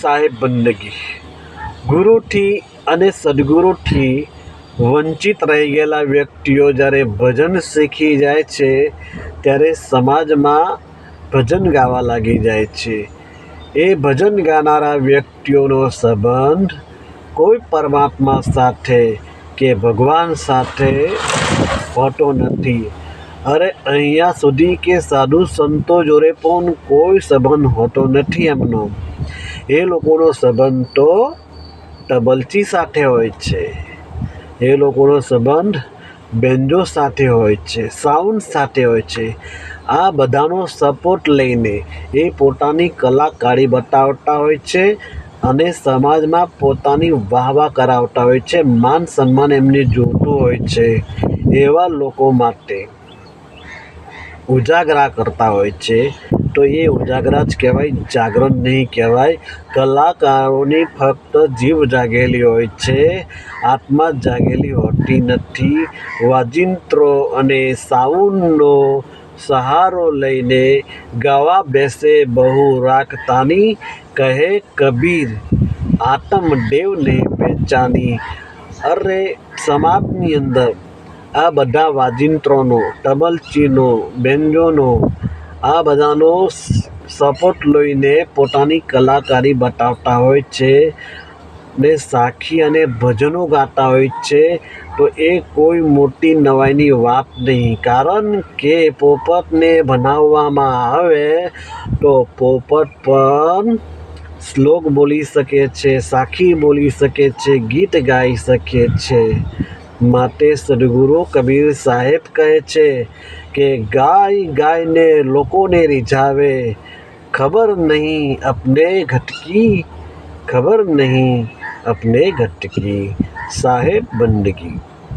સાહેબ બંદગી ગુરુથી અને સદગુરુથી વંચિત રહી ગયેલા વ્યક્તિઓ જ્યારે ભજન શીખી જાય છે ત્યારે સમાજમાં ભજન ગાવા લાગી જાય છે. એ ભજન ગાનારા વ્યક્તિઓનો સંબંધ કોઈ પરમાત્મા સાથે કે ભગવાન સાથે હોતો નથી. અરે અહીંયા સુધી કે સાધુ સંતો જોડે પણ કોઈ સંબંધ હોતો નથી એમનો. એ લોકોનો સંબંધ તો તબલચી સાથે હોય છે. એ લોકોનો સંબંધ બેન્જો સાથે હોય છે, સાઉન્ડ સાથે હોય છે. આ બધાનો સપોર્ટ લઈને એ પોતાની કલાકારી બતાવતા હોય છે અને સમાજમાં પોતાની વાહવા કરાવતા હોય છે. માન સન્માન એમને જોતું હોય છે. એવા લોકો માટે ઉજાગરા કરતા હોય છે. તો એ ઉજાગરા જ કહેવાય, જાગરણ નહીં કહેવાય. કલાકારોની ફક્ત જીવ જાગેલી હોય છે, આત્મા જાગેલી હોતી નથી. વાજિંત્રો અને સાઉન્ડનો સહારો લઈને ગાવા બેસે બહુ રાખતાની, કહે કબીર આત્મ દેવને પહેચાની. અરે સમાજની અંદર આ બધા વાજિંત્રોનો, તબલચીનો, બેન્જોનો આ બધાનો સપોર્ટ લઈને પોતાની કલાકારી બતાવતા હોય છે ને સાખી અને ભજનો ગાતા હોય છે. તો એ કોઈ મોટી નવાઈની વાત નહીં, કારણ કે પોપટને બનાવવામાં આવે તો પોપટ પણ શ્લોક બોલી શકે છે, સાખી બોલી શકે છે, ગીત ગાઈ શકે છે. માટે સદગુરુ કબીર સાહેબ કહે છે કે ગાય ગાયને લોકોને રીઝાવે, ખબર નહીં અપને ઘટકી, ખબર નહીં અપને ઘટકી. સાહેબ બંદગી.